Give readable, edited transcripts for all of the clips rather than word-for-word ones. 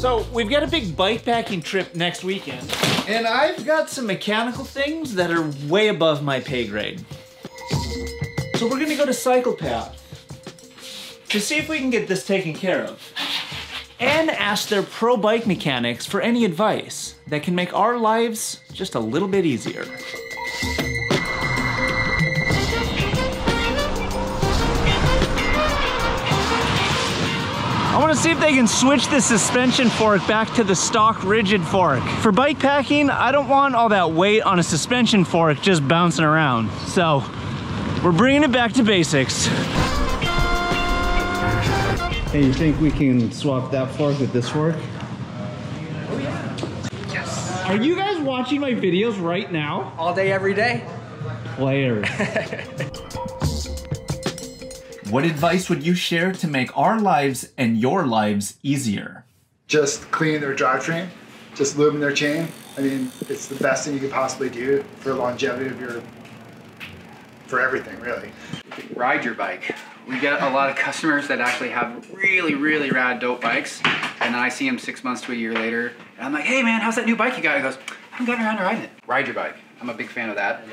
So we've got a big bike packing trip next weekend, and I've got some mechanical things that are way above my pay grade. So we're gonna go to Cyclepath to see if we can get this taken care of, and ask their pro bike mechanics for any advice that can make our lives just a little bit easier. I want to see if they can switch the suspension fork back to the stock rigid fork. For bike packing, I don't want all that weight on a suspension fork just bouncing around. So we're bringing it back to basics. Hey, you think we can swap that fork with this fork? Oh yeah. Yes. Are you guys watching my videos right now? All day, every day. Players. What advice would you share to make our lives and your lives easier? Just clean their drivetrain, just lubing their chain. I mean, it's the best thing you could possibly do for longevity of for everything, really. Ride your bike. We get a lot of customers that actually have really, really rad dope bikes, and then I see them 6 months to a year later, and I'm like, hey man, how's that new bike you got? He goes, I haven't gotten around to riding it. Ride your bike. I'm a big fan of that.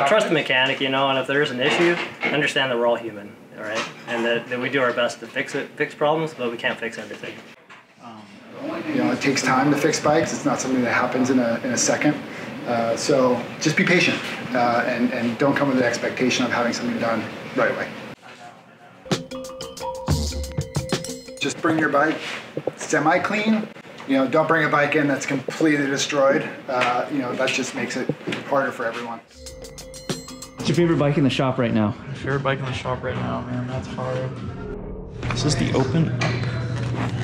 Trust the mechanic, you know, and if there's an issue, understand that we're all human, all right? And that we do our best to fix problems, but we can't fix everything. You know, it takes time to fix bikes. It's not something that happens in a second. So just be patient and don't come with the expectation of having something done right away. Just bring your bike semi-clean. You know, don't bring a bike in that's completely destroyed. You know, that just makes it harder for everyone. What's your favorite bike in the shop right now? My favorite bike in the shop right now, man, that's hard. This is the Open Up,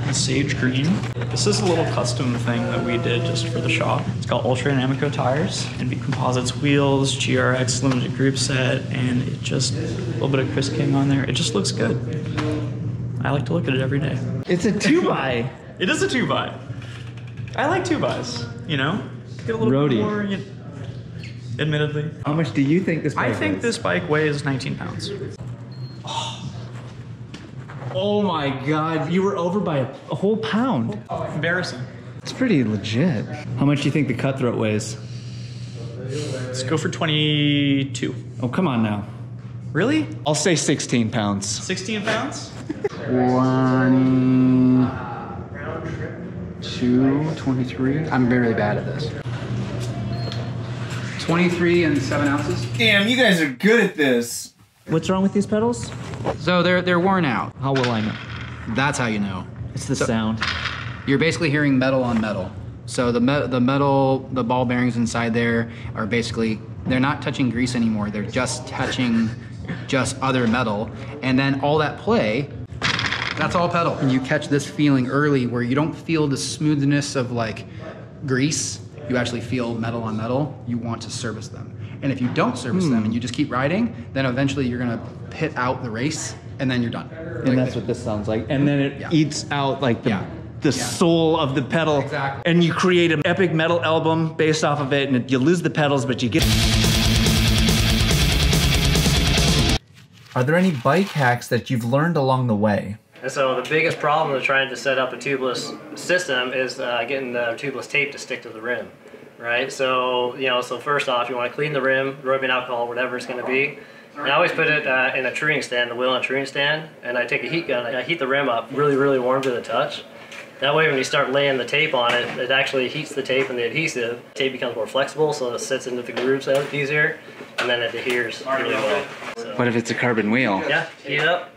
the Sage Green. This is a little custom thing that we did just for the shop. It's got Ultra and Amoco tires, NB Composites wheels, GRX limited group set, and it just, a little bit of Chris King on there. It just looks good. I like to look at it every day. It's a 2x. It is a 2x. I like 2x's, you know? Get a little bit more, admittedly. How much do you think this bike I think weighs? this bike weighs 19 pounds. Oh my God, you were over by a whole pound. Embarrassing. It's pretty legit. How much do you think the Cutthroat weighs? Let's go for 22. Oh, come on now. Really? I'll say 16 pounds. 16 pounds? 22, 23. I'm very bad at this. 23 and 7 ounces. Damn, you guys are good at this. What's wrong with these pedals? So they're worn out. How will I know? That's how you know. It's the sound. You're basically hearing metal on metal. So the metal, the ball bearings inside there are basically, they're not touching grease anymore. They're just touching just other metal. And then all that play, that's all pedal. And you catch this feeling early where you don't feel the smoothness of like grease. You actually feel metal on metal. You want to service them. And if you don't service them and you just keep riding, then eventually you're gonna pit out the race and then you're done. And that's what this sounds like. And then it eats out like the soul of the pedal. Exactly. And you create an epic metal album based off of it, and you lose the pedals, but you get... Are there any bike hacks that you've learned along the way? And so the biggest problem with trying to set up a tubeless system is getting the tubeless tape to stick to the rim, right? So, you know, so first off, you want to clean the rim, rubbing alcohol, whatever it's going to be. And I always put it in a touring stand, the wheel on a touring stand, and I take a heat gun and I heat the rim up really, really warm to the touch. That way when you start laying the tape on it, it actually heats the tape and the adhesive. The tape becomes more flexible, so it sits into the grooves easier, and then it adheres really well. So, What if it's a carbon wheel? yeah, heat it up.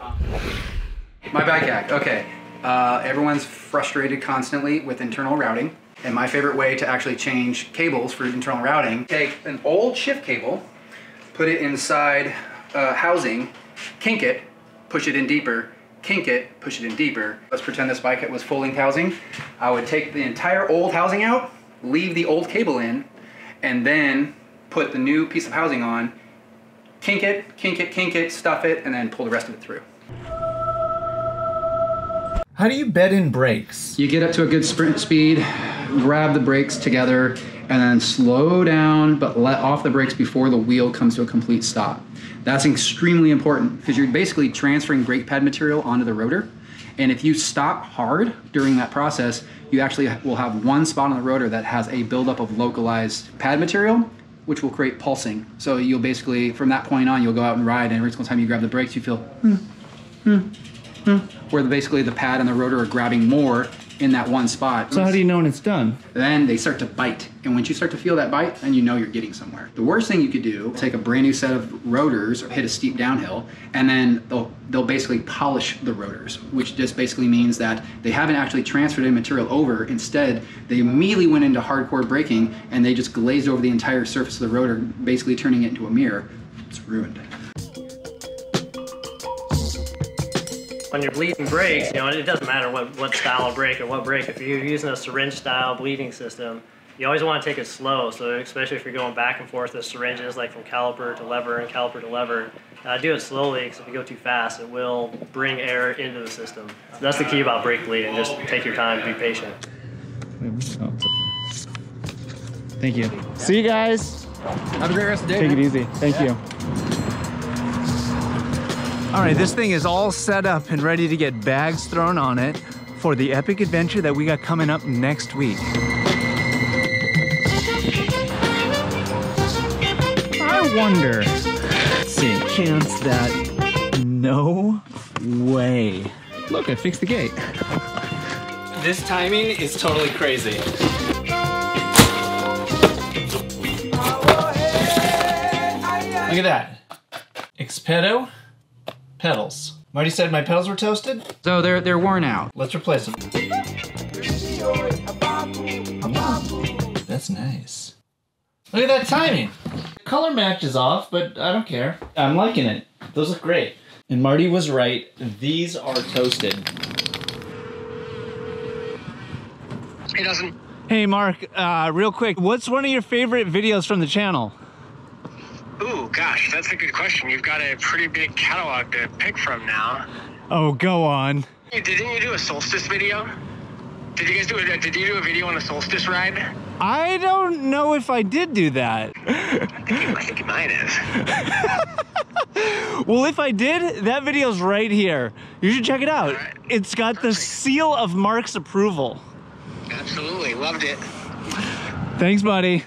My bike hack, okay. Everyone's frustrated constantly with internal routing. And my favorite way to actually change cables for internal routing, take an old shift cable, put it inside housing, kink it, push it in deeper, kink it, push it in deeper. Let's pretend this bike was full length housing. I would take the entire old housing out, leave the old cable in, and then put the new piece of housing on, kink it, kink it, kink it, stuff it, and then pull the rest of it through. How do you bed in brakes? You get up to a good sprint speed, grab the brakes together, and then slow down, but let off the brakes before the wheel comes to a complete stop. That's extremely important because you're basically transferring brake pad material onto the rotor, And if you stop hard during that process, you actually will have one spot on the rotor that has a buildup of localized pad material, which will create pulsing. So you'll basically, from that point on, you'll go out and ride, and every single time you grab the brakes, you feel where basically the pad and the rotor are grabbing more in that one spot. So how do you know when it's done? Then they start to bite. And once you start to feel that bite, then you know you're getting somewhere. The worst thing you could do, take a brand new set of rotors, hit a steep downhill, and then they'll basically polish the rotors, which just basically means that they haven't actually transferred any material over. Instead, they immediately went into hardcore braking and they just glazed over the entire surface of the rotor, basically turning it into a mirror. It's ruined. When you're bleeding brakes, you know, it doesn't matter what style of brake or what brake. If you're using a syringe style bleeding system, you always want to take it slow. So especially if you're going back and forth with syringes, like from caliper to lever and caliper to lever, do it slowly, because if you go too fast, it will bring air into the system. So that's the key about brake bleeding. Just take your time, be patient. Thank you. See you guys. Have a great rest of the day. Take man. it easy. Thank you. All right, this thing is all set up and ready to get bags thrown on it for the epic adventure that we got coming up next week. I wonder, let's see, chance that, no way. Look, I fixed the gate. This timing is totally crazy. Look at that. Expedo pedals. Marty said my pedals were toasted. So they're worn out. Let's replace them. That's nice. Look at that timing. Color match is off, but I don't care. I'm liking it. Those look great. And Marty was right. These are toasted. Hey, Dustin. Hey, Mark, real quick, what's one of your favorite videos from the channel? Ooh, gosh, that's a good question. You've got a pretty big catalog to pick from now. Oh, go on. Hey, didn't you do a solstice video? Did you do a video on the solstice ride? I don't know if I did do that. I think you might have. Well, if I did, that video's right here. You should check it out. Right. It's got the seal of Mark's approval. Absolutely, loved it. Thanks, buddy.